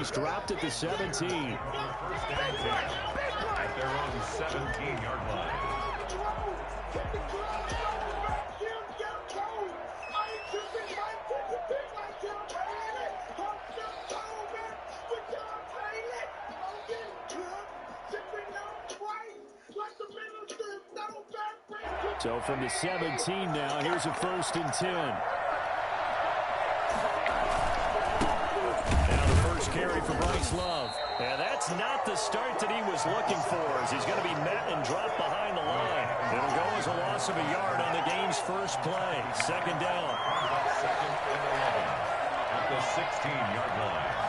is dropped at the 17. First and 10 at their own 17-yard line. So from the 17 now, here's a 1st and 10. Now the first carry for Bryce Love. And that's not the start that he was looking for, as he's going to be met and dropped behind the line. It'll go as a loss of a yard on the game's first play. 2nd down. 2nd and 11 at the 16-yard line.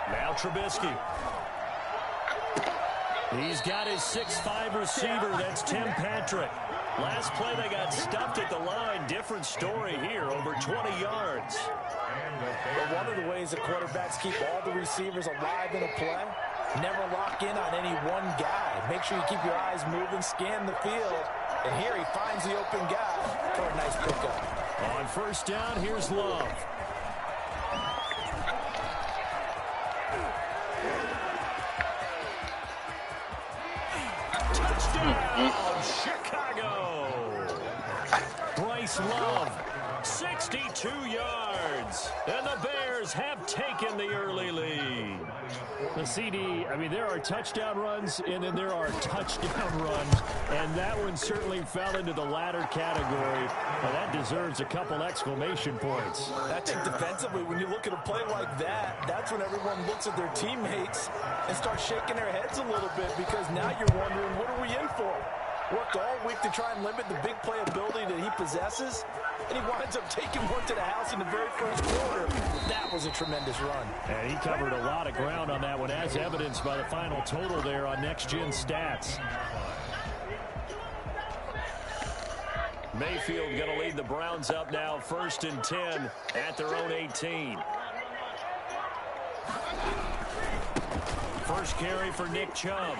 Now Trubisky. He's got his 6'5" receiver. That's Tim Patrick. Last play they got stuffed at the line. Different story here. Over 20 yards. But one of the ways that quarterbacks keep all the receivers alive in a play, never lock in on any one guy. Make sure you keep your eyes moving, scan the field. And here he finds the open guy for a nice pickup. On 1st down, here's Love. Touchdown, Chicago! Bryce Love, 62 yards. And the Bears have taken the early lead. The CD, I mean, there are touchdown runs, and then there are touchdown runs. And that one certainly fell into the latter category. Well, that deserves a couple exclamation points. I think defensively, when you look at a play like that, that's when everyone looks at their teammates and starts shaking their heads a little bit, because now you're wondering, what are we in for? Worked all week to try and limit the big playability that he possesses, and he winds up taking one to the house in the very first quarter. That was a tremendous run. And he covered a lot of ground on that one, as evidenced by the final total there on Next Gen Stats. Mayfield going to lead the Browns up now, 1st and 10 at their own 18. First carry for Nick Chubb.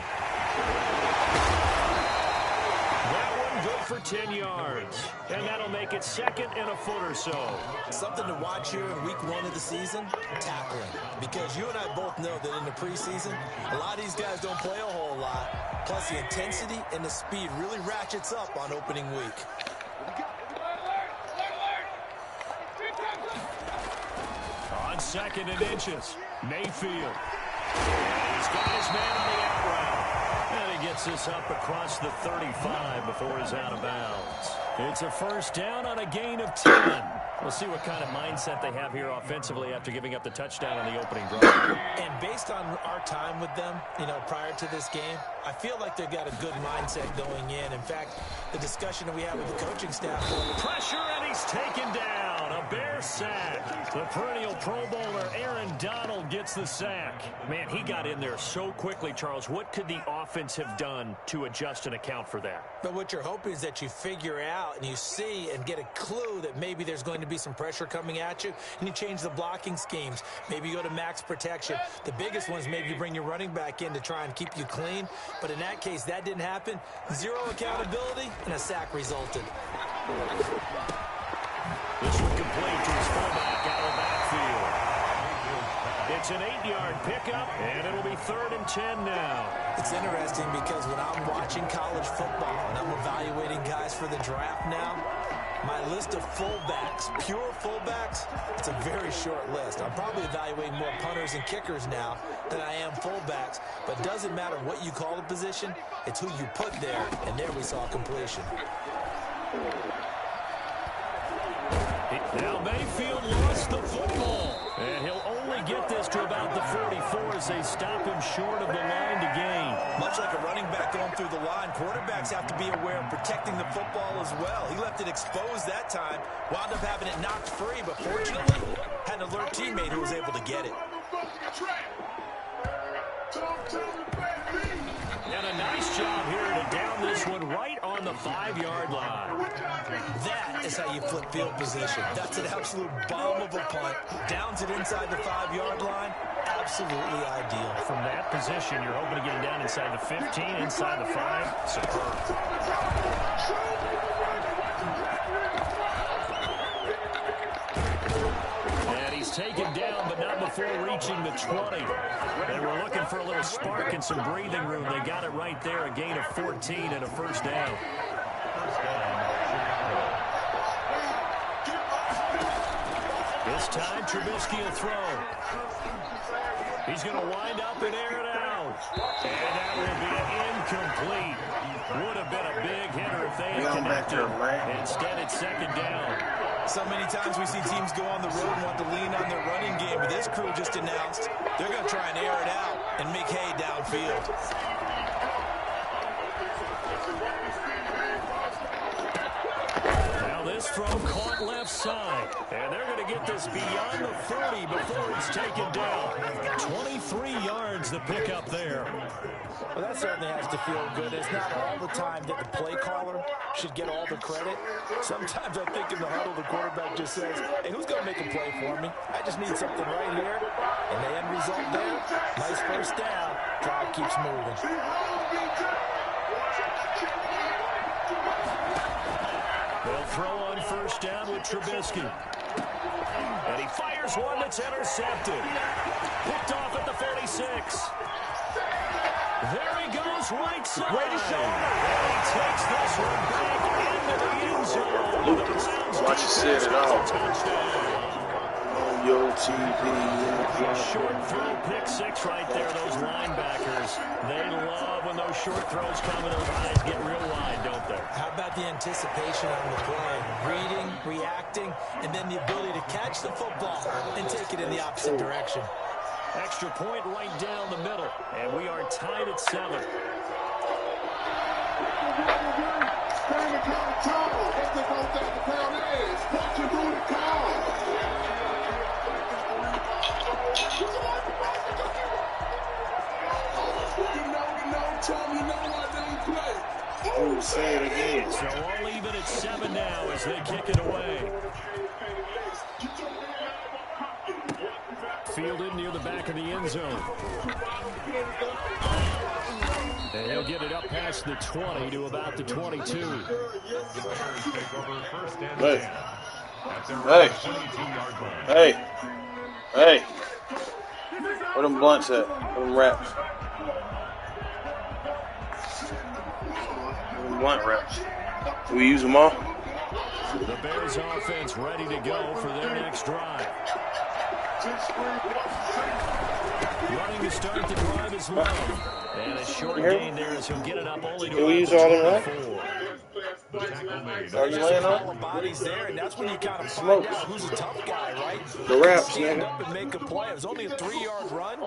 That one good for 10 yards. And that'll make it 2nd and a foot or so. Something to watch here in week 1 of the season, tackling. Because you and I both know that in the preseason, a lot of these guys don't play a whole lot. Plus the intensity and the speed really ratchets up on opening week. On 2nd and inches, Mayfield. He's got his man on the out route. And he gets this up across the 35 before he's out of bounds. It's a 1st down on a gain of 10. We'll see what kind of mindset they have here offensively after giving up the touchdown on the opening drive. And based on our time with them, prior to this game, I feel like they've got a good mindset going in. In fact, the discussion that we had with the coaching staff. Pressure, and he's taken down. A Bear sack. The perennial Pro Bowler Aaron Donald gets the sack. Man, he got in there so quickly, Charles. What could the offense have done to adjust and account for that? But what you're hoping is that you figure out and you see and get a clue that maybe there's going to be some pressure coming at you, and you change the blocking schemes. Maybe you go to max protection. The biggest one is maybe you bring your running back in to try and keep you clean. But in that case, that didn't happen. Zero accountability, and a sack resulted. This one complete to his fullback out of the backfield. It's an 8-yard pickup, and it'll be 3rd and 10 now. It's interesting because when I'm watching college football and I'm evaluating guys for the draft now, my list of fullbacks, pure fullbacks, it's a very short list. I'm probably evaluating more punters and kickers now than I am fullbacks. But it doesn't matter what you call the position, it's who you put there, and there we saw completion. Now Mayfield lost the football, and he'll only get this to about the 44 as they stop him short of the line to gain. Much like a running back going through the line, quarterbacks have to be aware of protecting the football as well. He left it exposed that time, wound up having it knocked free, but fortunately had an alert teammate who was able to get it. And a nice job here to down this one right on the 5-yard line. That is how you flip field position. That's an absolute bomb of a punt. Downs it inside the 5-yard line. Absolutely ideal. From that position, you're hoping to get it down inside the 15, inside the 5. Superb. And he's taken down, but not before reaching the 20. They were looking for a little spark and some breathing room. They got it right there, a gain of 14 and a first down. This time, Trubisky will throw. He's going to wind up and air it out. And that will be incomplete. Would have been a big hitter if they had connected. Instead, it's second down. So many times we see teams go on the road and want to lean on their running game, but this crew just announced they're going to try and air it out and make hay downfield. Now this throw caught left side, and they're going to get this beyond the 30 before it's taken down. 23 yards the pickup there. Well, that certainly has to feel good. It's not all the time that the play caller should get all the credit. Sometimes I think in the huddle, the quarterback just says, hey, who's going to make a play for me? I just need something right here. And the end result there, nice first down. Drive keeps moving. They'll throw on first down with Trubisky. And he fires one that's intercepted. Picked off at the 46. There he goes, right side. Way to show. And he takes this one back into the end zone. Watch you set it off. Yo, TV. Short throw, pick 6 right there. Those linebackers, they love when those short throws come and those eyes get real wide, don't they? How about the anticipation on the play? Reading, reacting, and then the ability to catch the football and take it in the opposite direction. Extra point right down the middle, and we are tied at 7. Oh, say it again. So all even at 7 now as they kick it away. Fielded near the back of the end zone. And he'll get it up past the 20 to about the 22. Hey. Hey. Hey. Hey. Where them blunts at? Where them wraps? Where them blunt wraps? Do we use them all? The Bears offense ready to go for their next drive. Running to start the drive is Love. And a short gain there as he'll get it up only to Can we use all them right? Are you laying on? Bodies there, and that's when you kind of find Smokes. out who's a tough guy, right? The wraps, Stand nigga. up and make a play. It was only a 3-yard run,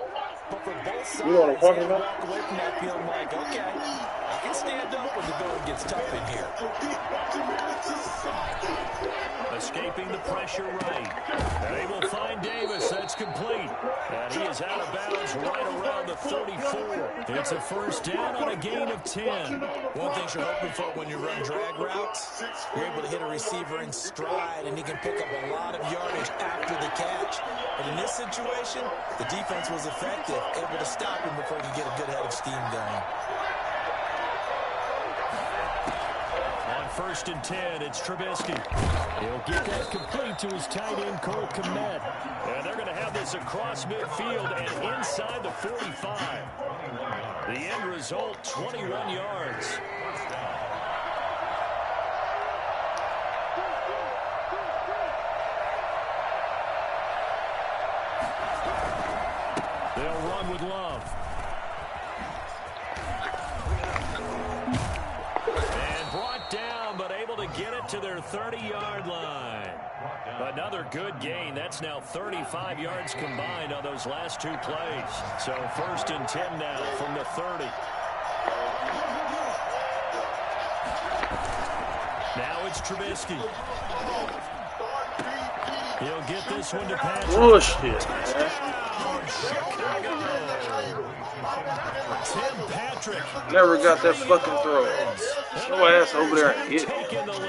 but for both sides, You know what I'm talking about? walk away from that feeling like, okay, I can stand up when the going gets tough in here. Escaping the pressure right. And they will find Davis. That's complete. And he is out of bounds right around the 34. It's a first down on a gain of 10. One thing you're hoping for when you run drag routes, you're able to hit a receiver in stride, and he can pick up a lot of yardage after the catch. But in this situation, the defense was effective, able to stop him before he could get a good head of steam going. First and 10, it's Trubisky. He'll get that complete to his tight end, Cole Kmet. And they're going to have this across midfield and inside the 45. The end result, 21 yards. They'll run with Love. Get it to their 30-yard line. Another good gain. That's now 35 yards combined on those last 2 plays. So first and 10 now from the 30. Now it's Trubisky. He'll get this one to Patrick. Bullshit, man. Tim Patrick. Never got that fucking throw. Show ass over there and hit.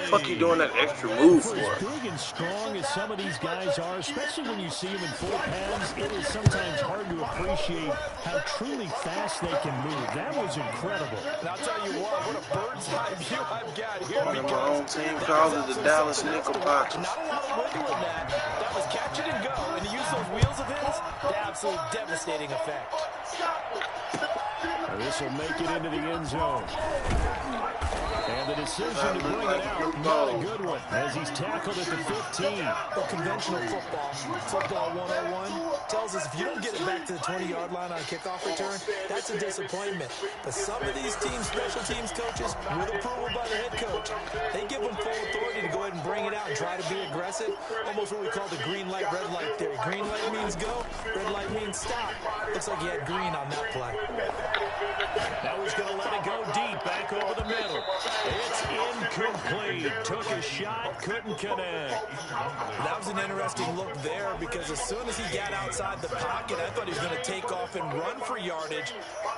Fuck you doing that extra move For for? as big and strong as some of these guys are, especially when you see them in full pads, it is sometimes hard to appreciate how truly fast they can move. That was incredible. And I'll tell you what a bird's eye view I've got here. One of my own team called it the Dallas Nickel Pockets. Not a lot of wiggle in that. That was catch it and go. And to use those wheels of his, the absolute devastating effect. This will make it into the end zone. And the decision to bring it out, not a good one, as he's tackled at the 15. Well, conventional football 101, tells us if you don't get it back to the 20-yard line on a kickoff return, that's a disappointment. But some of these teams, special teams coaches, with approval by the head coach, they give them full authority to go ahead and bring it out and try to be aggressive. Almost what we call the green light, red light theory. Green light means go, red light means stop. Looks like he had green on that play. Now he's going to let it go deep, back over the middle. It's incomplete. Took a shot, couldn't connect. That was an interesting look there because as soon as he got outside the pocket, I thought he was going to take off and run for yardage.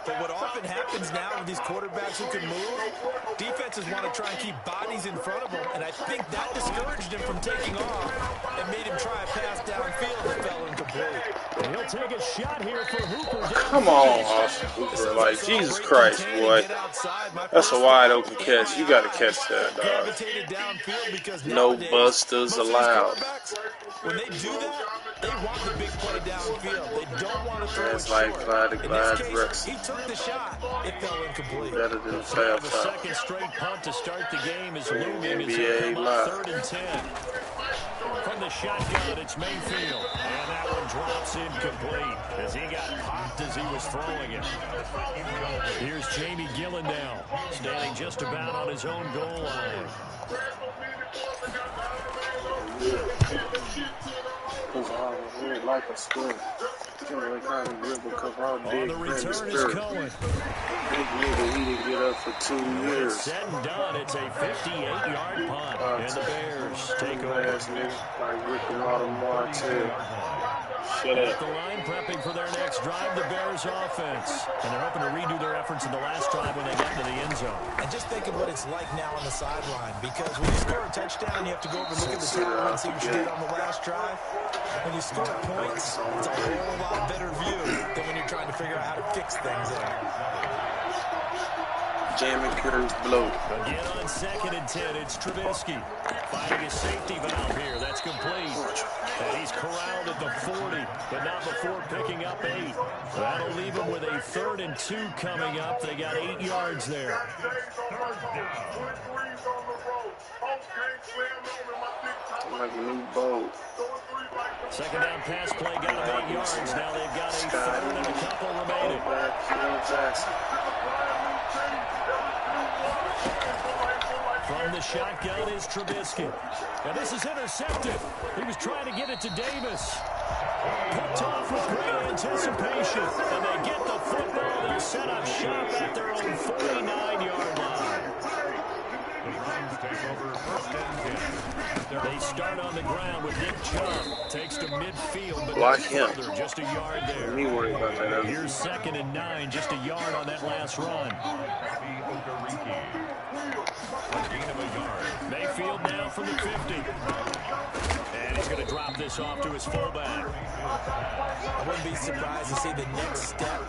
But what often happens now with these quarterbacks who can move, defenses want to try and keep bodies in front of them, and I think that discouraged him from taking off and made him try a pass downfield that fell incomplete. And he'll take a shot here for Hooper. Come on, Austin Hooper. Like, Jesus Christ, boy. That's a wide open catch. You got to catch that, dog. No busters allowed. When they do that, they want the big play downfield. They don't want to throw it like short. Clyde the In Glide this case, Rex. he took the shot. It fell incomplete. Better than The fair threat of a foul. second straight punt to start the game is looming as NBA they come live. up 3rd and 10. From the shotgun, it's Mayfield. And that one drops incomplete as he got popped as he was throwing it. Here's Jamie Gillen now, standing just about on his own goal line. Like a square. On the return is Cohen. Big nigga, he didn't get up for 2 years. Said and done, it's a 58-yard punt. And the Bears take over. Like Rick and Audemars, too. Shut At up. the line, prepping for their next drive, the Bears offense. And they're hoping to redo their efforts in the last drive when they get into the end zone. And just think of what it's like now on the sideline, because when you score a touchdown, you have to go over and look at the timeline and see what you did on the last drive. When you score points, it's a whole lot better view than when you're trying to figure out how to fix things there. Jamie Curtis blow. Again on 2nd and 10, it's Trubisky. Finding a safety valve here, that's complete. And he's corralled at the 40, but not before picking up 8. That'll leave him with a 3rd and 2 coming up. They got 8 yards there. Like a new boat. Second down pass play got him 8 yards. Now they've got a 3rd and a couple remaining. From the shotgun is Trubisky. Now this is intercepted. He was trying to get it to Davis. Picked off with great anticipation. And they get the football. They'll set up shop at their own 49-yard line. They start on the ground with Nick Chubb. Takes to midfield, but Like him. further, just a yard there. Me worried about that. Here's 2nd and 9, just a yard on that last run. Mayfield now from the 50. And he's going to drop this off to his fullback. I wouldn't be surprised to see the next step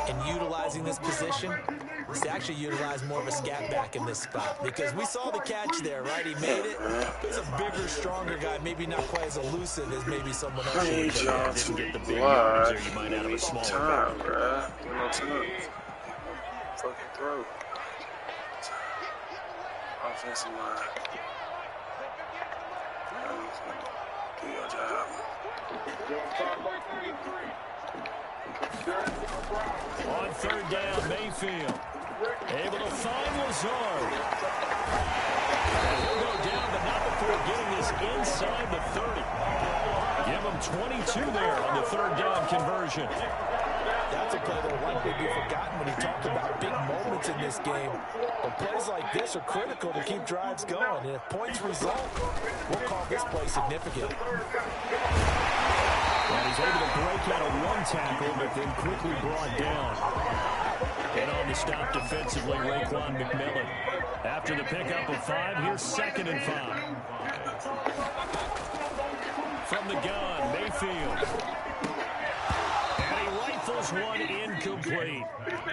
in utilizing this position is to actually utilize more of a scat back in this spot, because we saw the catch there, right? He made it. He's a bigger, stronger guy, maybe not quite as elusive as maybe someone else. I need y'all Didn't get the to big yards there. watch. You might have a smaller Time, back. bruh. No time. Fucking throw. Offensive line. Do your job. On 3rd down, Mayfield able to find Lazard. And he'll go down, but not before getting this inside the 30. Give him 22 there on the 3rd down conversion. That's a play that will likely be forgotten when he talked about big moments in this game. But plays like this are critical to keep drives going. And if points result, we'll call this play significant. And he's able to break out of one tackle, but then quickly brought down. And on the stop defensively, Raekwon McMillan. After the pickup of 5, here's 2nd and 5. From the gun, Mayfield. And he rifles one incomplete.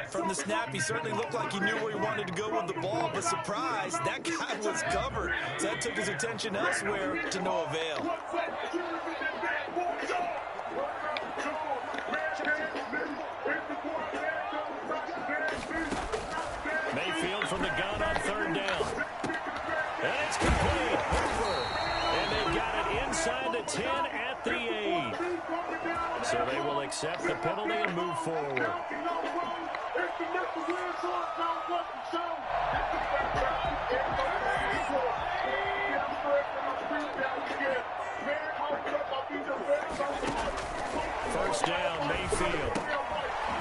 From the snap, he certainly looked like he knew where he wanted to go with the ball, but surprise, that guy was covered. So that took his attention elsewhere to no avail. Mayfield from the gun on 3rd down. And it's complete. Hooper. And they've got it inside the 10 at the 8. So they will accept the penalty and move forward. First down, Mayfield.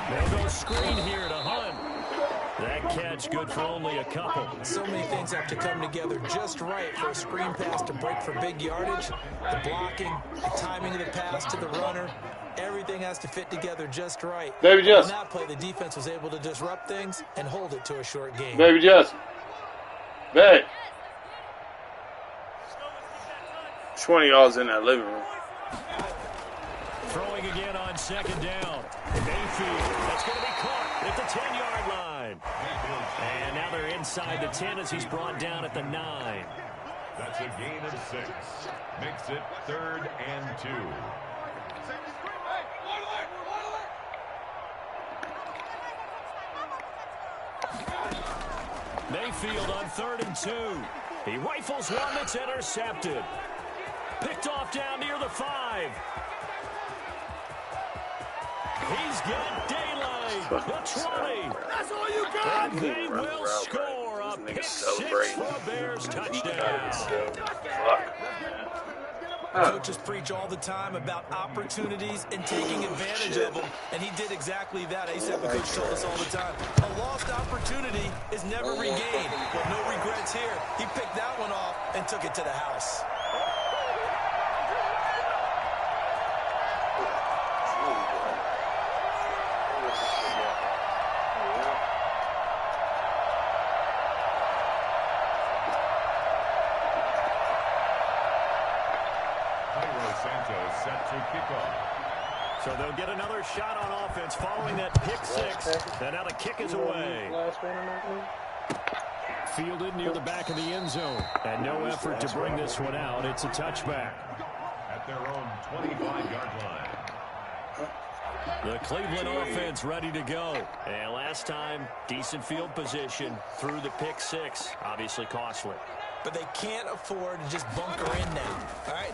They'll go screen here to Hunt. That catch good for only a couple. So many things have to come together just right for a screen pass to break for big yardage. The blocking, the timing of the pass to the runner, everything has to fit together just right. Baby Jess. In that play, the defense was able to disrupt things and hold it to a short game. Baby Jess. Babe. Which one of y'all's in that living room? Throwing again on 2nd down. Mayfield. That's going to be caught at the 10-yard line. And now they're inside the 10 as he's brought down at the 9. That's a gain of 6. Makes it 3rd and 2. Mayfield on 3rd and 2. He rifles one that's intercepted. Picked off down near the 5. He's got daylight. The 20. That's all you got. And they will score a pick 6 for a Bears touchdown. Coaches preach all the time about opportunities and taking advantage of them, and he did exactly that. ASAP, the coach told us all the time, a lost opportunity is never regained. But no regrets here. He picked that one off and took it to the house. Set to kick off. So they'll get another shot on offense following that pick 6. And now the kick is away. Fielded near the back of the end zone. And no effort to bring this one out. It's a touchback. At their own 25-yard line. The Cleveland offense ready to go. And last time, decent field position through the pick 6. Obviously costly. But they can't afford to just bunker in now. All right,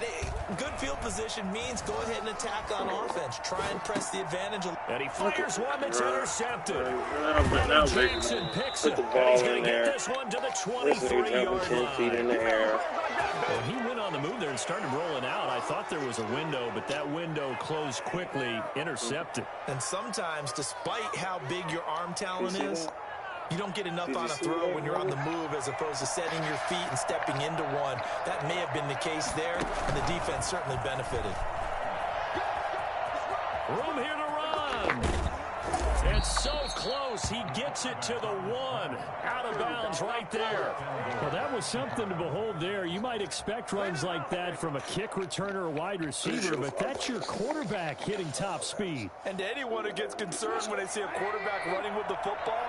good field position means go ahead and attack on offense. Try and press the advantage. And he fires one that's intercepted. Now Jackson picks it. put the ball He's going in to there. get this one to the This nigga 23-yard jumping 10 feet in line. the air. And he went on the move there and started rolling out. I thought there was a window, but that window closed quickly, intercepted. And sometimes, despite how big your arm talent is, you don't get enough on a throw when you're on the move as opposed to setting your feet and stepping into one. That may have been the case there, and the defense certainly benefited. Room here to run. It's so close. He gets it to the 1. Out of bounds right there. Well, that was something to behold there. You might expect runs like that from a kick returner or wide receiver, but that's your quarterback hitting top speed. And to anyone who gets concerned when they see a quarterback running with the football,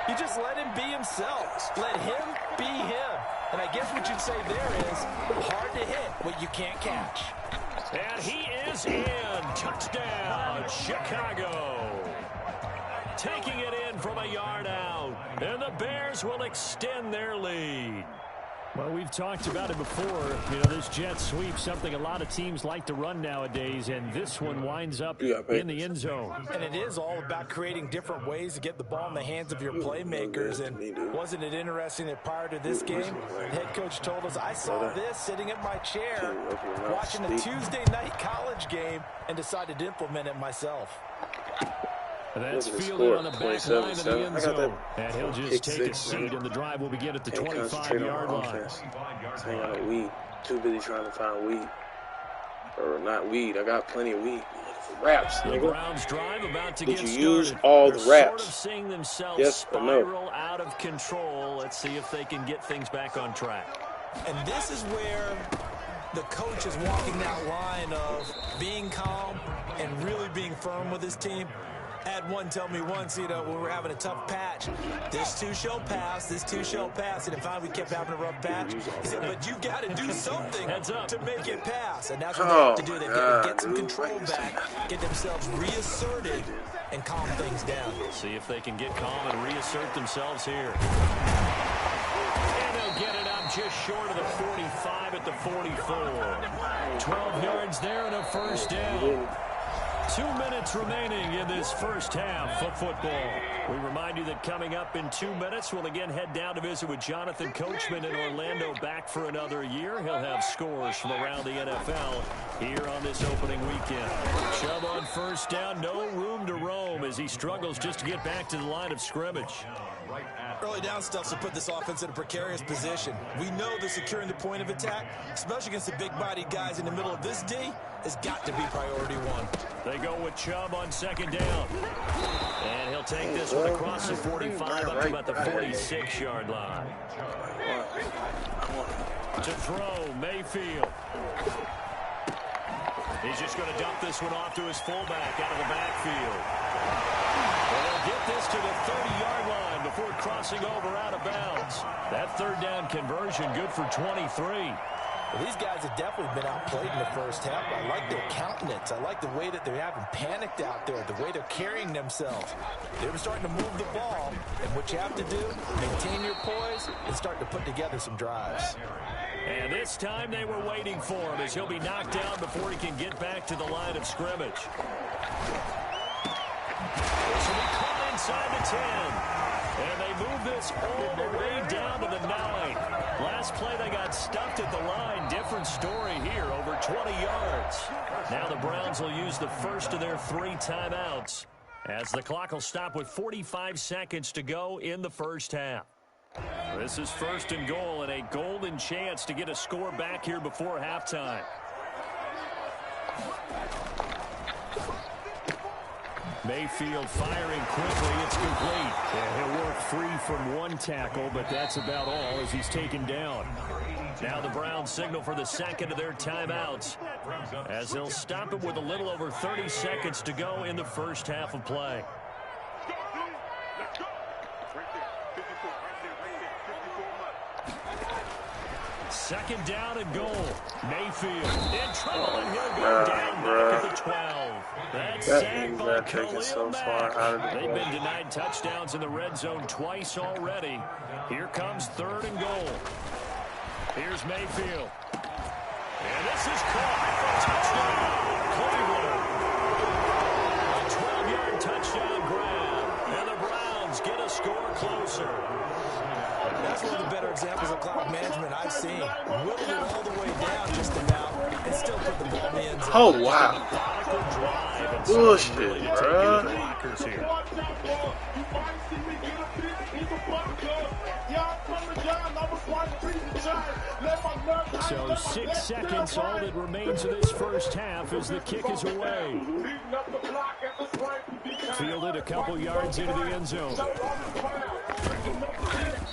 you just let him be himself. Let him be him. And I guess what you'd say there is hard to hit what you can't catch. And he is in. Touchdown, Chicago. Taking it in from a yard out. And the Bears will extend their lead. Well, we've talked about it before. You know, this jet sweep, something a lot of teams like to run nowadays, and this one winds up in the end zone. And it is all about creating different ways to get the ball in the hands of your playmakers. And wasn't it interesting that prior to this game, the head coach told us, I saw this sitting at my chair, watching a Tuesday night college game, and decided to implement it myself. That's Look at the fielded score, on the back line of the 27-7. end I got zone. that And he'll just take a seat, and the drive will begin at the 25-yard line. Offense. This ain't got no weed. Too busy trying to find weed. Or not weed. I got plenty of weed. I'm looking for raps, The nigga. Browns drive about to Did get you started. use all They're the raps? sort of seeing themselves Yes or no? spiral out of control. Let's see if they can get things back on track. And this is where the coach is walking that line of being calm and really being firm with his team. I had one tell me once, when we were having a tough patch, this too shall pass, this too shall pass. And finally we kept having a rough patch. He said, but you got to do something to make it pass. And that's what they have to do. They've got to get some control back, get themselves reasserted, and calm things down. See if they can get calm and reassert themselves here. And they'll get it up just short of the 45 at the 44. 12 yards there and a first down. 2 minutes remaining in this first half of football. We remind you that coming up in 2 minutes, we'll again head down to visit with Jonathan Coachman in Orlando, back for another year. He'll have scores from around the NFL here on this opening weekend. Chubb on first down, no room to roam as he struggles just to get back to the line of scrimmage. Early down stuff to put this offense in a precarious position. We know that securing the point of attack, especially against the big-bodied guys in the middle of this D, has got to be priority one. They go with Chubb on second down. And he'll take this one across the 45 up to about the 46-yard line. To throw, Mayfield. He's just going to dump this one off to his fullback out of the backfield. And they'll get this to the 30-yard line before crossing over out of bounds. That third down conversion good for 23. Well, these guys have definitely been outplayed in the first half. I like their countenance. I like the way that they haven't panicked out there, the way they're carrying themselves. They're starting to move the ball, and what you have to do, maintain your poise and start to put together some drives. And this time they were waiting for him as he'll be knocked down before he can get back to the line of scrimmage. This will be caught inside the 10. And they move this all the way down to the 9. Last play they got stuffed at the line. Different story here, over 20 yards. Now the Browns will use the first of their 3 timeouts as the clock will stop with 45 seconds to go in the first half. This is first and goal and a golden chance to get a score back here before halftime. Mayfield firing quickly. It's complete. Yeah, he'll work free from one tackle, but that's about all as he's taken down. Now the Browns signal for the second of their timeouts as they'll stop it with a little over 30 seconds to go in the first half of play. Second down and goal. Mayfield in trouble, and he'll go down back at the 12. That's sacked by Khalil Mack. They've been denied touchdowns in the red zone twice already. Here comes third and goal. Here's Mayfield. And this is caught. Touchdown, Cleveland. A 12-yard touchdown grab. And the Browns get a score closer. That's one of the better examples of clock management I've seen. Whittled it all the way down just about and still put the ball in the end zone. Oh, wow. Bullshit, bro. So 6 seconds, all that remains of this first half as the kick is away. Fielded a couple yards into the end zone.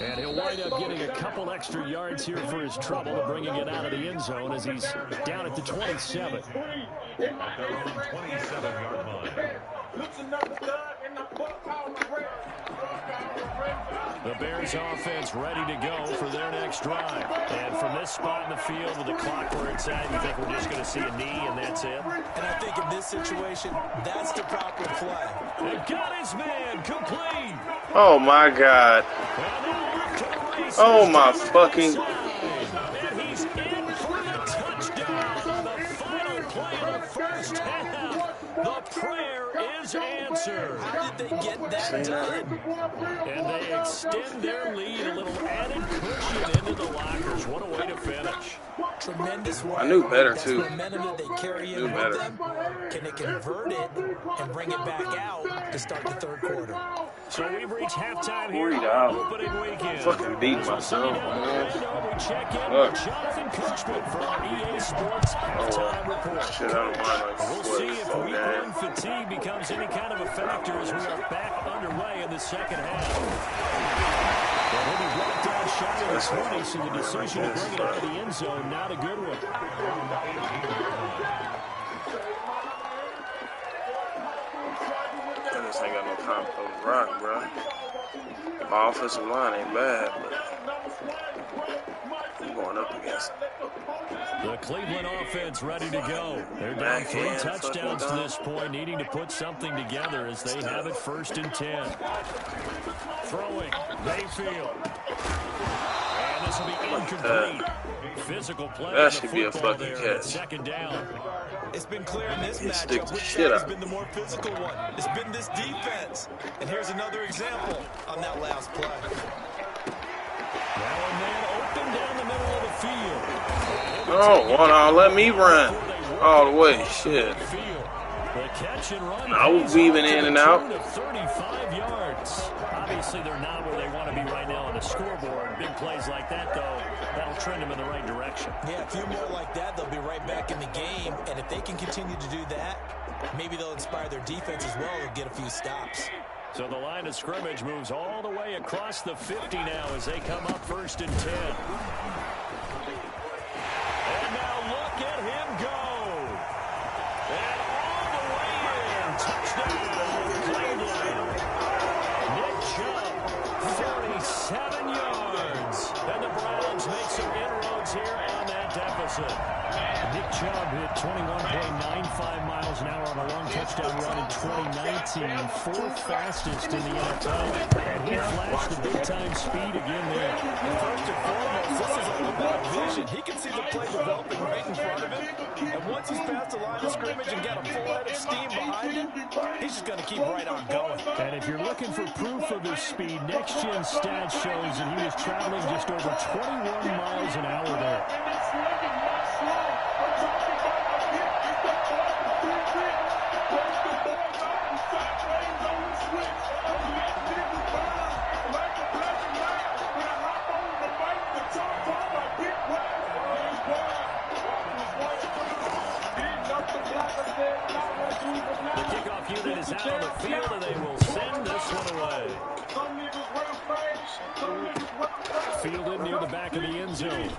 And he'll wind up getting a couple extra yards here for his trouble of bringing it out of the end zone as he's down at the 27. The Bears offense ready to go for their next drive. And from this spot in the field with the clock where it's at, you think we're just going to see a knee and that's it? And I think in this situation, that's the proper play. They've got his man complete. Oh, my God. Oh, my fucking... And he's in for the touchdown on the final play of the first half. The prayer is answered. How did they get that done? And they extend their lead, a little added cushion into the lockers. What a way to finish. Tremendous work. I knew better, That's too. momentum that they carry in with them. Can they convert it and bring it back out to start the third quarter? So we've reached halftime here. Opening weekend. Fucking beat myself, man. We check in with Jonathan Coachman for our EA Sports halftime report. Shit, I don't mind like We'll see if week one fatigue becomes any kind of a factor as we are back underway in the second half. Well, he'll be brought down shy of the 20, so the decision to bring it out of the end zone, not a good one. Dennis ain't got no time for the rock, bro. My offensive line ain't bad, but I'm going up against it. The Cleveland offense ready to go. They're down 3 touchdowns to this point, needing to put something together as they have it 1st and 10. Throwing, Mayfield. And this will be incomplete. Physical play. That should be a fucking catch. 2nd down. It's been clear in this matchup which side has been the more physical one. It's been this defense. And here's another example on that last play. Now a man open down the middle of the field. Oh, well, let me run all the way. Shit. The catch and run. I was weaving in and out. 35 yards. Obviously, they're not where they want to be right now on the scoreboard. Big plays like that, though, that'll trend them in the right direction. Yeah, a few more like that, they'll be right back in the game. And if they can continue to do that, maybe they'll inspire their defense as well and get a few stops. So the line of scrimmage moves all the way across the 50 now as they come up 1st and 10. And now look at him go. And all the way in. Touchdown, Cleveland. Nick Chubb, 47 yards. And the Browns make some inroads here on that deficit. Nick Chubb hit 21.95 miles an hour on a long touchdown run in 2019. 4th fastest in the NFL. And he flashed the big-time speed again there. First and foremost, this is all about vision. He can see the play developing right in front of him. And once he's past the line of scrimmage and got a full head of steam behind him, he's just going to keep right on going. And if you're looking for proof of his speed, Next Gen Stats shows that he was traveling just over 21 miles an hour there. The kickoff unit is out on the field, and they will send this one away. Fielded near the back of the end zone.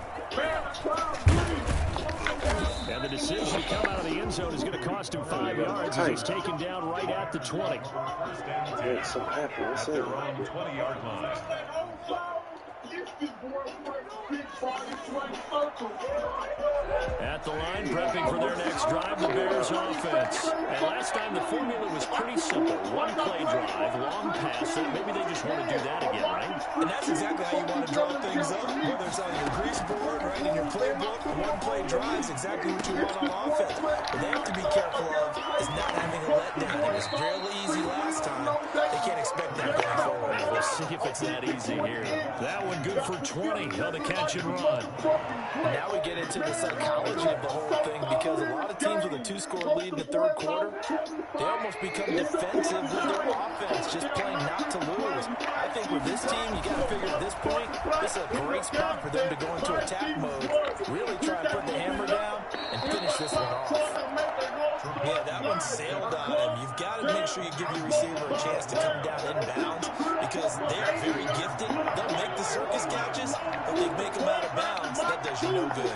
And the decision to come out of the end zone is going to cost him 5 yards as he's taken down right at the 20. Yeah, something happened. What's it? 20-yard line. At the line, prepping for their next drive, the Bears offense. And last time the formula was pretty simple. 1 play drive, long pass, so maybe they just want to do that again, right? And that's exactly how you want to draw things up, whether it's on your grease board, right in your playbook. 1 play drive is exactly what you want on offense. What they have to be careful of is not having a letdown. It was really easy last time. They can't expect that going forward. We'll see if it's that easy here. That one good for 20. Held a catch and run. Now we get into the psychology of the whole thing because a lot of teams with a 2-score lead in the 3rd quarter, they almost become defensive with their offense, just playing not to lose. I think with this team, you got to figure at this point, this is a great spot for them to go into attack mode, really try and put the hammer down and finish this one off. Yeah, that one sailed on him. You've got to make sure you give your receiver a chance to come down inbounds because they are very gifted. They'll make the circus catches, but they make them out of bounds. That does you no good.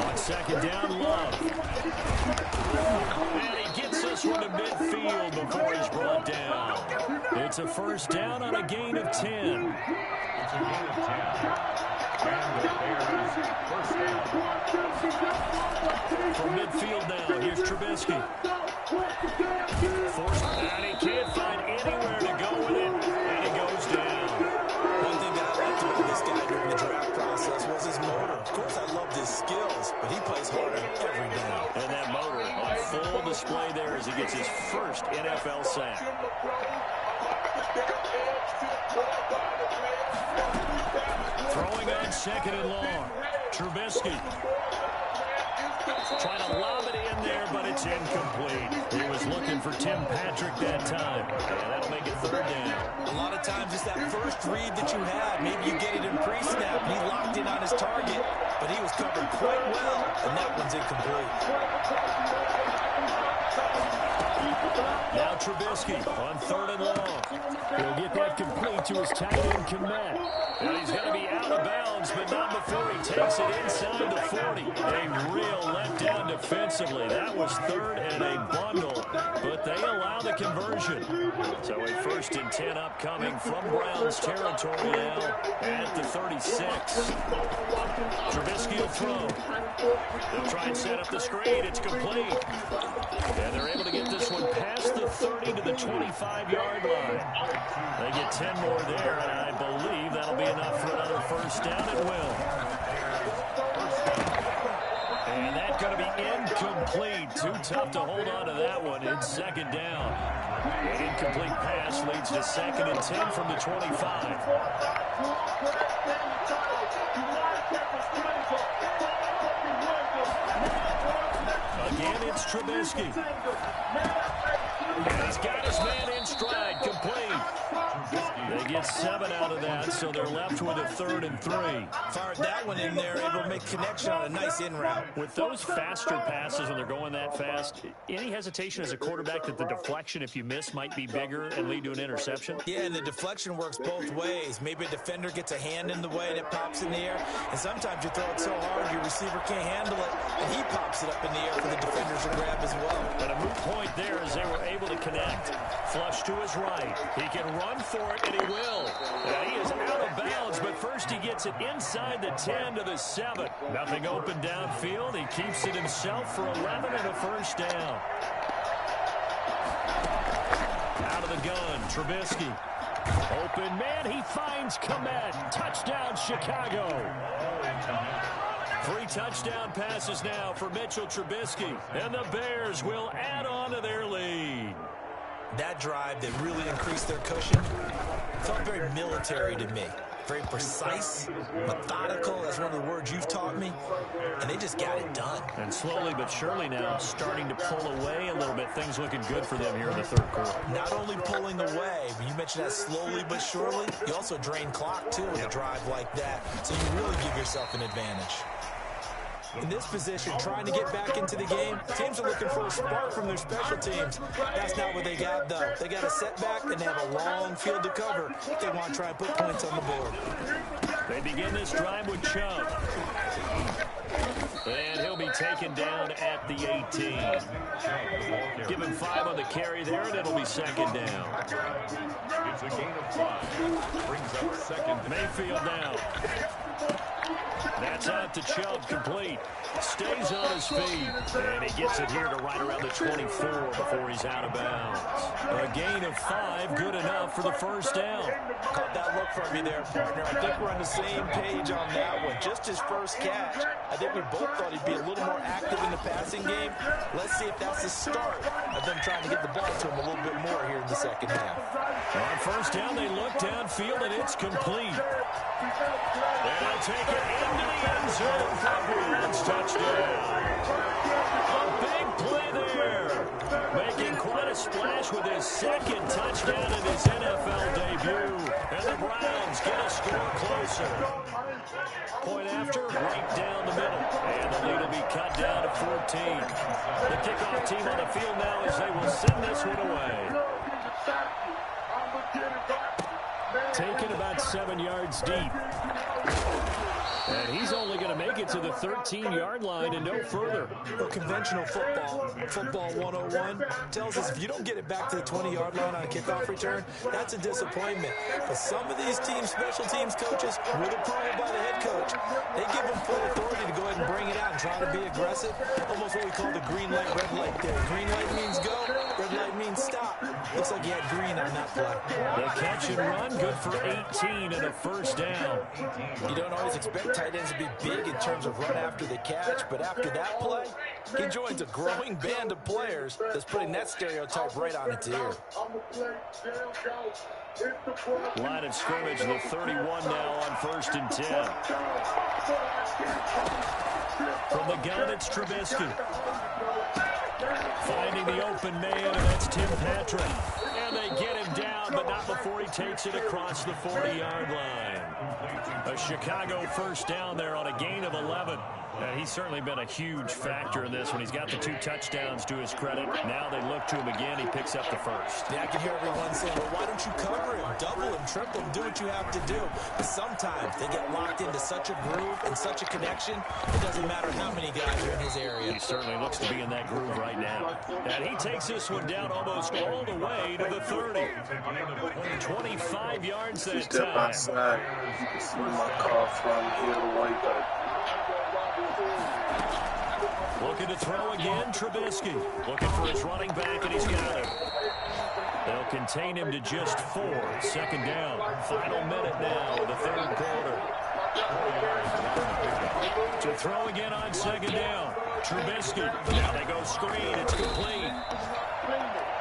On 2nd down, Love. And he gets this one to midfield before he's brought down. It's a 1st down on a gain of 10. It's a gain of 10. And the Bears first down. From midfield now, here's Trubisky. Forced, and he can't find anywhere to go with it, and he goes down. One thing that I liked about this guy during the draft process was his motor. Of course, I loved his skills, but he plays hard on every down. And that motor on full display there as he gets his first NFL sack. second and long. Trubisky trying to lob it in there, but it's incomplete. He was looking for Tim Patrick that time. And that'll make it third down. A lot of times it's that first read that you have. Maybe you get it in pre-snap, and he locked in on his target, but he was covered quite well, and that one's incomplete. Now Trubisky on third and long. He'll get that complete to his tight end, Komet. And he's going to be out of bounds, but not before he takes it inside the 40. A real letdown defensively. That was third and a bundle, but they allow the conversion. So a 1st and 10 upcoming from Browns territory now at the 36. Trubisky will throw. They'll try and set up the screen. It's complete. And they're able to get this one past the 30 to the 25-yard line. They get 10 more there, and I believe that'll be enough for another first down. It will. And that's going to be incomplete. Too tough to hold on to that one in second down. An incomplete pass leads to 2nd and 10 from the 25. Again, it's Trubisky. And he's got his man in stride, complete. They get 7 out of that, so they're left with a 3rd and 3. Fired that one in there, able to make connection on a nice in route. With those faster passes when they're going that fast, any hesitation as a quarterback that the deflection, if you miss, might be bigger and lead to an interception? Yeah, and the deflection works both ways. Maybe a defender gets a hand in the way and it pops in the air, and sometimes you throw it so hard your receiver can't handle it, and he pops it up in the air for the defenders to grab as well. But a moot point there as they were able to connect. Flush to his right. He can run for it, and he will. And he is out of bounds, but first he gets it inside the 10 to the 7. Nothing open downfield. He keeps it himself for 11 and a first down. Out of the gun, Trubisky. Open man, he finds Komet. Touchdown, Chicago. 3 touchdown passes now for Mitchell Trubisky. And the Bears will add on to their lead. That drive that really increased their cushion felt very military to me. Very precise, methodical, that's one of the words you've taught me, and they just got it done. And slowly but surely now starting to pull away a little bit. Things looking good for them here in the third quarter. Not only pulling away, but you mentioned that slowly but surely, you also drain clock too with a drive like that, so you really give yourself an advantage. In this position, trying to get back into the game, teams are looking for a spark from their special teams. That's not what they got, though. They got a setback, and they have a long field to cover if they want to try and put points on the board. They begin this drive with Chubb. And he'll be taken down at the 18. Give him 5 on the carry there, and it'll be 2nd down. It's a gain of 5. Brings up 2nd. Mayfield now. That's out to Chubb, complete. Stays on his feet. And he gets it here to right around the 24 before he's out of bounds. A gain of 5, good enough for the first down. Caught that look from you there, partner. I think we're on the same page on that one. Just his first catch. I think we both thought he'd be a little more active in the passing game. Let's see if that's the start of them trying to get the ball to him a little bit more here in the second half. On first down, they look downfield, and it's complete. They'll take it into the end zone for a Browns touchdown. A big play there. Making quite a splash with his 2nd touchdown in his NFL debut. And the Browns get a score closer. Point after, right down the middle. And the lead will be cut down to 14. The kickoff team on the field now as they will send this one away. Taken about 7 yards deep. And he's only going to make it to the 13-yard line and no further. Well, conventional football 101, tells us if you don't get it back to the 20-yard line on a kickoff return, that's a disappointment. But some of these teams, special teams coaches, with approval by the head coach, they give them full authority to go ahead and bring it out and try to be aggressive. Almost what we call the green light, red light there. Green light means go, red light means stop. Looks like he had green on that play. The catch and run, good for 18 and a first down. You don't always expect tight ends to be big in terms of run after the catch, but after that play, he joins a growing band of players that's putting that stereotype right on its ear. Line of scrimmage, the 31 now on 1st and 10. From the gun, it's Trubisky. Finding the open man, and that's Tim Patrick. And they get him down, but not before he takes it across the 40-yard line. A Chicago first down there on a gain of 11. He's certainly been a huge factor in this one. He's got the 2 touchdowns to his credit. Now they look to him again. He picks up the first. Yeah, I can hear everyone saying, well, why don't you cover him? Double him, triple him, do what you have to do. But sometimes they get locked into such a groove and such a connection, it doesn't matter how many guys are in his area. He certainly looks to be in that groove right now. And he takes this one down almost all the way to the 30. 25 yards that Step time. outside. You can see my car from here to way back. Looking to throw again, Trubisky. Looking for his running back, and he's got him. They'll contain him to just 4. 2nd down. Final minute now of the 3rd quarter. To throw again on 2nd down. Trubisky. Now they go screen. It's complete.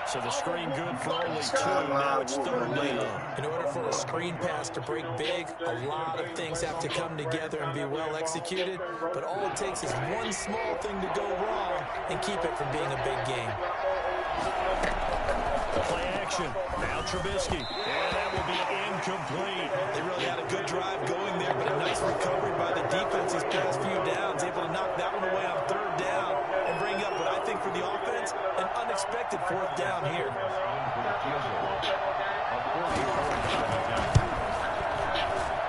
So the screen good for only 2. Now it's 3rd down. In order for a screen pass to break big, a lot of things have to come together and be well executed. But all it takes is one small thing to go wrong and keep it from being a big game. Play action. Now Trubisky. And that will be incomplete. They really had a good drive going there, but a nice recovery by the defense these past few downs. Able to knock that one away on 3rd down and bring up what I think for the offense, an unexpected 4th down here.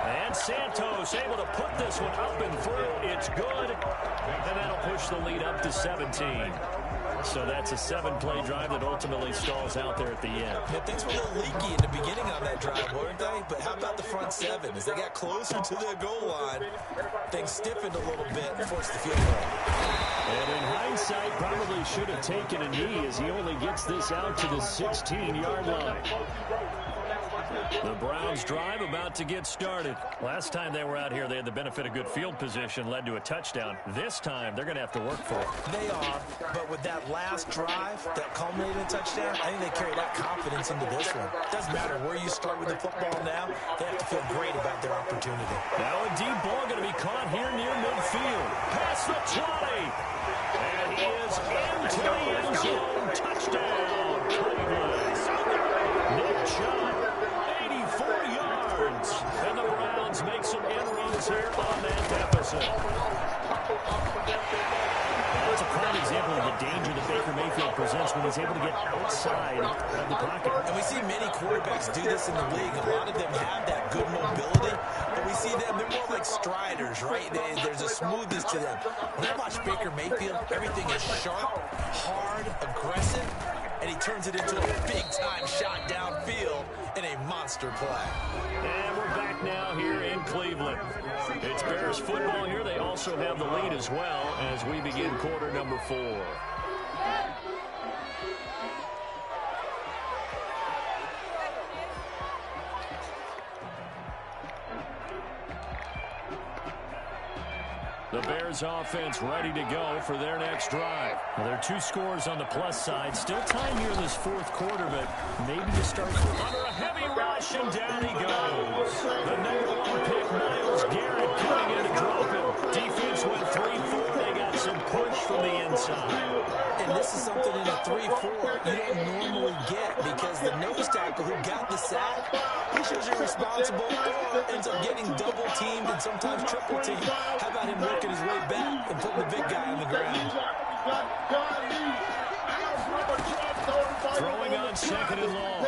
And Santos able to put this one up and through. It's good. And that'll push the lead up to 17. So that's a 7-play drive that ultimately stalls out there at the end. Yeah, things were a little leaky in the beginning on that drive, weren't they? But how about the front 7? As they got closer to their goal line, things stiffened a little bit and forced the field goal. And in hindsight, probably should have taken a knee as he only gets this out to the 16-yard line. The Browns drive about to get started. Last time they were out here, they had the benefit of good field position, led to a touchdown. This time, they're going to have to work for it. They are, but with that last drive that culminated in a touchdown, I think they carry that confidence into this one. Doesn't matter where you start with the football now, they have to feel great about their opportunity. Now a deep ball going to be caught here near midfield. Past the 20. And he is into the end zone. Touchdown, Cleveland. Nick Chubb, 84 yards. And the Browns make some inroads here on that deficit. That's a prime example of the danger that Baker Mayfield presents when he's able to get outside of the pocket. And we see many quarterbacks do this in the league. A lot of them have that good mobility, but we see them, they're more like striders, right? There's a smoothness to them. When I watch Baker Mayfield, everything is sharp, hard, aggressive, and he turns it into a big-time shot downfield in a monster play. And we're back now here in Cleveland. It's Bears football here. They also have the lead as well as we begin quarter number 4. The Bears offense ready to go for their next drive. Well, there are 2 scores on the plus side. Still time here in this 4th quarter, but maybe you start under a heavy rush, and down he goes. The #1 pick, Myles Garrett, coming in to drop him. Defense went 3-4. They got some push from the inside. And this is something in a 3-4 you don't normally get, because the nose tackle who got the sack, he shows you're responsible or ends up getting double teamed and sometimes triple teamed. How about him working his way back and putting the big guy on the ground? Throwing on 2nd and long.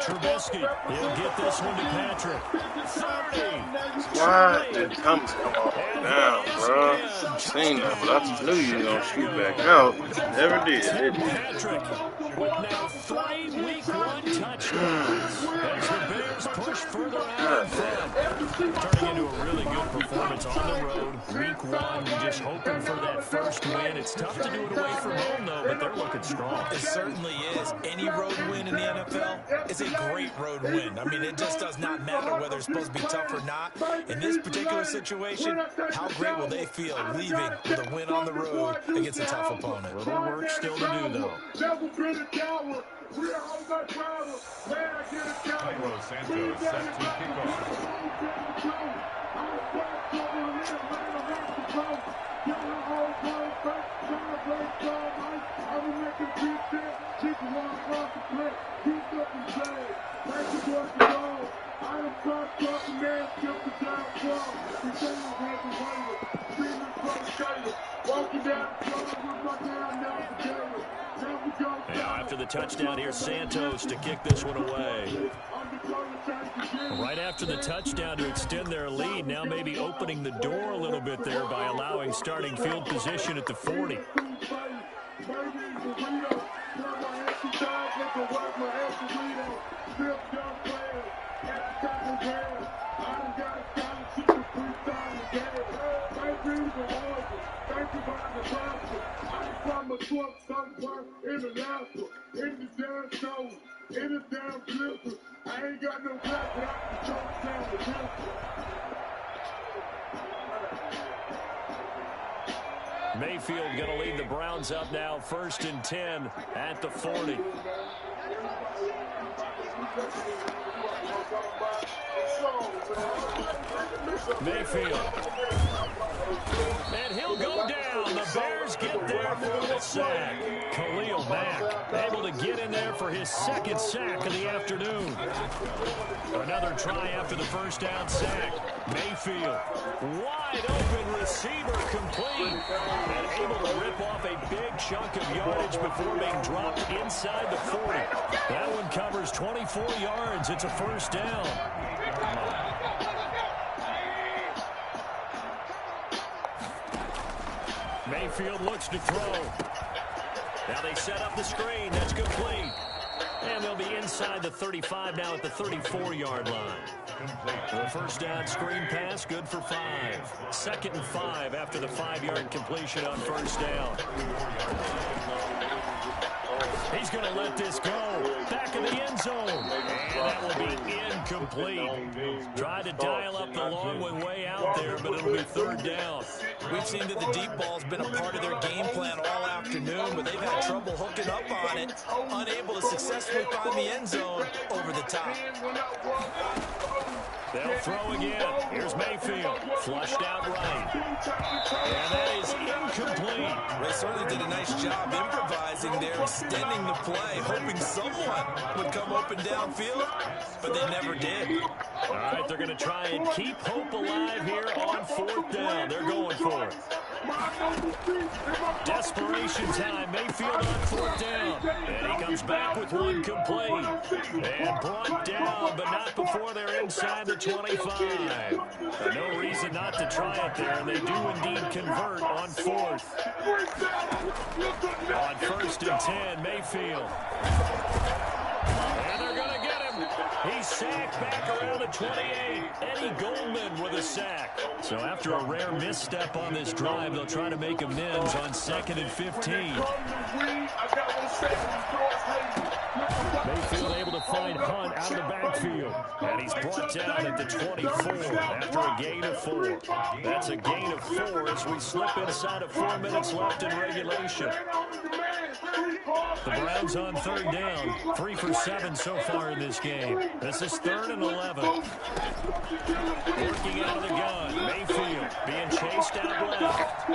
Trubisky, he'll get this one to Patrick. 30. Why did Thomas come off down, bro? I seen that, but I just knew you were going to shoot back out. Never did. Patrick with now 3 week 1 touchdowns. As the Bears pushed further out in front. Turning into a really good performance on the road. Week 1, just hoping for that first win. It's tough to do it away from home, though, but they're looking strong. It certainly is. Any road win in the NFL is a great road win. I mean, it just does not matter whether it's supposed to be tough or not. In this particular situation, how great will they feel leaving with a win on the road against a tough opponent? A little work still to do, though. Cairo Santos set to kick off. Now after the touchdown, here's Santos to kick this one away. Right after the touchdown to extend their lead, now maybe opening the door a little bit there by allowing starting field position at the 40. Mayfield going to lead the Browns up now, 1st and 10 at the 40. Mayfield. And he'll go down. The Bears get there for the sack. Khalil Mack able to get in there for his 2nd sack of the afternoon. Another try after the first down sack. Mayfield, wide open receiver, complete. And able to rip off a big chunk of yardage before being dropped inside the 40. That one covers 24 yards. It's a 1st down. Mayfield looks to throw. Now they set up the screen. That's complete. And they'll be inside the 35 now at the 34-yard line. The first down screen pass, good for 5. 2nd and 5 after the 5-yard completion on first down. He's going to let this go. Back of the end zone. And that will be incomplete. Tried to dial up the long one way out there, but it'll be 3rd down. We've seen that the deep ball's been a part of their game plan all afternoon, but they've had trouble hooking up on it, unable to successfully find the end zone over the top. They'll throw again. Here's Mayfield. Flushed out right. And that is incomplete. They certainly did a nice job improvising there, extending the play, hoping someone would come open downfield, but they never did. All right, they're going to try and keep hope alive here on 4th down. They're going for it. Desperation time. Mayfield on 4th down. And he comes back with one complete. And brought down, but not before they're inside the 25. No reason not to try it there, and they do indeed convert on 4th. On 1st and 10, Mayfield. And they're going to get him. He's sacked back around the 28. Eddie Goldman with a sack. So after a rare misstep on this drive, they'll try to make amends on 2nd and 15. Mayfield able to find Hunt out of the backfield. And he's brought down at the 24 after a gain of 4. That's a gain of 4 as we slip inside of 4 minutes left in regulation. The Browns on 3rd down. 3 for 7 so far in this game. This is 3rd and 11. Working out of the gun. Mayfield being chased out left.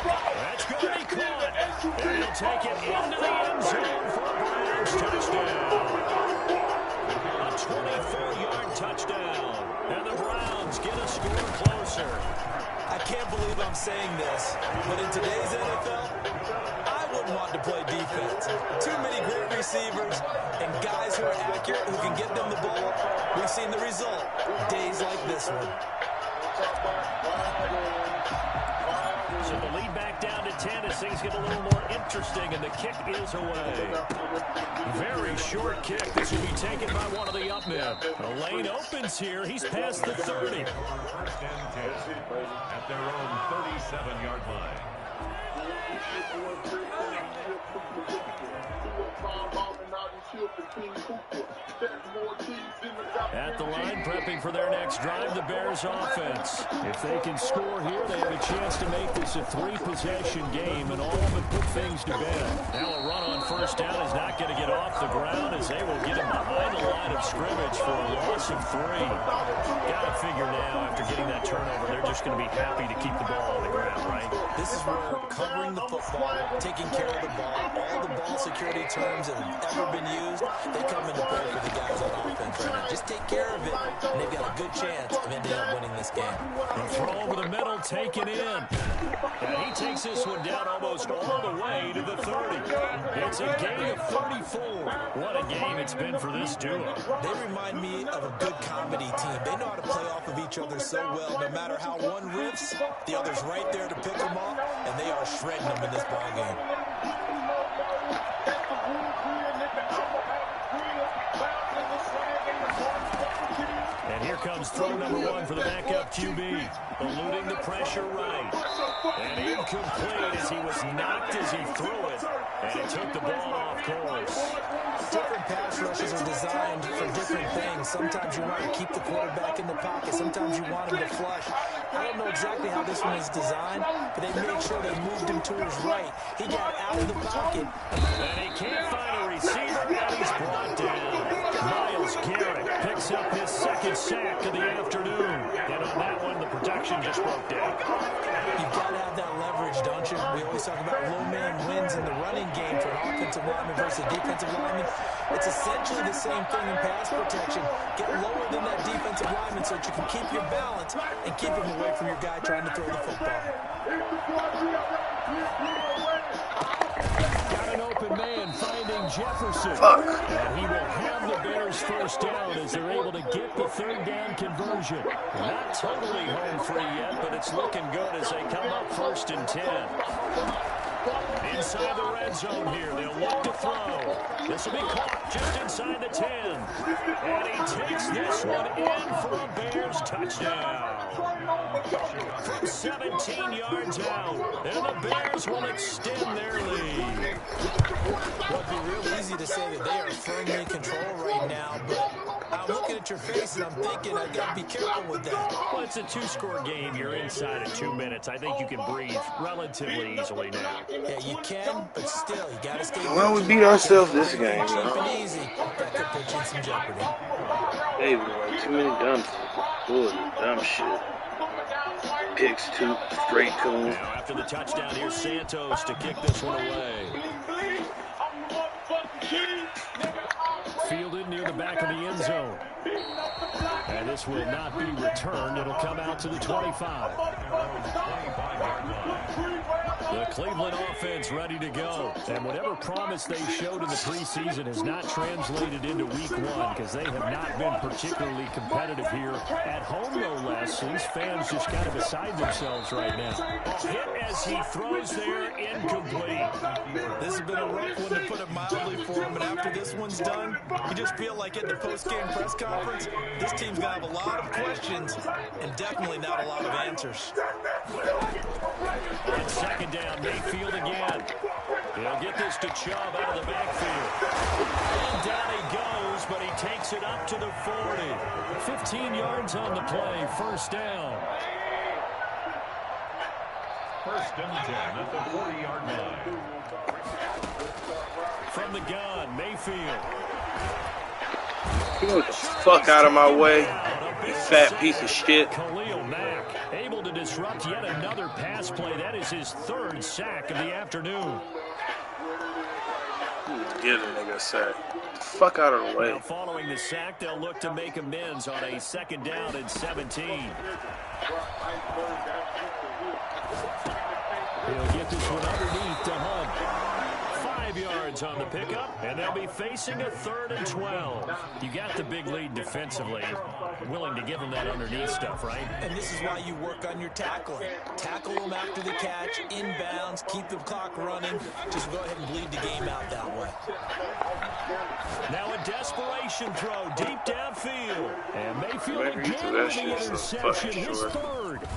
That's going to be caught. And he'll take it into the end zone for a Browns touchdown. A 24-yard touchdown. And the Browns get a score closer. I can't believe I'm saying this, but in today's NFL, I wouldn't want to play defense. Too many great receivers and guys who are accurate, who can get them the ball. We've seen the result. Days like this one. So the lead back down to 10 as things get a little more interesting, and the kick is away. Very short kick. This will be taken by one of the up men. The lane opens here. He's past the 30. First and 10 at their own 37-yard line. At the line, prepping for their next drive, the Bears offense. If they can score here, they have a chance to make this a three-possession game and all but put things to bed. Now a run on first down is not going to get off the ground as they will get him behind the line of scrimmage for a loss of 3. Got to figure now, after getting that turnover, they're just going to be happy to keep the ball on the ground, right? This is where covering the football, taking care of the ball, all the ball security terms that have ever been used, they come into play for the guys on offense right now. Just take care of it, and they've got a good chance of ending up winning this game. The throw over the middle, taken in. And he takes this one down almost all the way to the 30. It's a gain of 34. What a game it's been for this duo. They remind me of a good comedy team. They know how to play off of each other so well. No matter how one riffs, the other's right there to pick them up, and they are shredding them in this ball game. And here comes throw number 1 for the backup QB. Eluding the pressure right. And incomplete as he was knocked as he threw it. And he took the ball off course. Different pass rushes are designed for different things. Sometimes you want to keep the quarterback in the pocket. Sometimes you want him to flush. I don't know exactly how this one is designed, but they made sure they moved him to his right. He got out of the pocket. And he can't find a receiver, and he's brought down. Myles Garrett picks up his second sack of the afternoon. And on that one, the protection just broke down. You've got to have that leverage, don't you? We always talk about low man wins in the running game for an offensive lineman versus a defensive lineman. It's essentially the same thing in pass protection. Get lower than that defensive lineman so that you can keep your balance and keep him away from your guy trying to throw the football. Got an open man finding Jefferson. And he will have the Bears first down as they're able to get the third down conversion. Not totally home free yet, but it's looking good as they come up 1st and 10. Inside the red zone here, they'll look to throw. This will be caught just inside the 10. And he takes this one in for a Bears touchdown. From 17 yards out, and the Bears will extend their lead. Well, it'd be real easy to say that they are firmly in control right now, but I'm looking at your face and I'm thinking I've got to be careful with that. Well, it's a 2-score game. You're inside of 2 minutes. I think you can breathe relatively easily now. Yeah, you can, but still, you got to stay. Well, we beat ourselves this game, Cheap man. and easy. That could put you in some jeopardy. Hey, boy, too many dumb shit. Picks, 2 straight to him. Now, after the touchdown, here's Santos to kick this one away. Fielded near the back of the end zone. And this will not be returned. It'll come out to the 25. The Cleveland offense ready to go. And whatever promise they showed in the preseason has not translated into week 1 because they have not been particularly competitive here at home, no less. So these fans just kind of beside themselves right now. Hit as he throws there, incomplete. This has been a rough one, to put it mildly, for him. And after this one's done, you just feel like at the post-game press conference, this team's going to have a lot of questions and definitely not a lot of answers. On second down, Mayfield again. He'll get this to Chubb out of the backfield. And down he goes, but he takes it up to the 40. 15 yards on the play, first down. First and 10 at the 40-yard line. From the gun, Mayfield. Get the fuck out of my way, you fat piece of shit. Khalil Mack able to disrupt yet another pass play. That is his 3rd sack of the afternoon. Get a nigga a sack. Get the fuck out of the way. Now following the sack, they'll look to make amends on a 2nd down and 17. He'll get this one underneath to Hunt. 5 yards on the pickup, and they'll be facing a 3rd and 12. You got the big lead defensively. Willing to give them that underneath stuff, right? And this is why you work on your tackling. Tackle them after the catch, inbounds, keep the clock running. Just go ahead and bleed the game out that way. Now a desperation throw deep downfield. And Mayfield Maybe again with the that's just a interception, fucking his short. 3rd.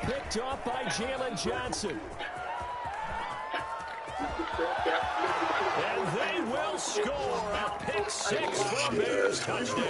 Picked off by Jalen Johnson. And they will score a pick 6 for a Bears touchdown.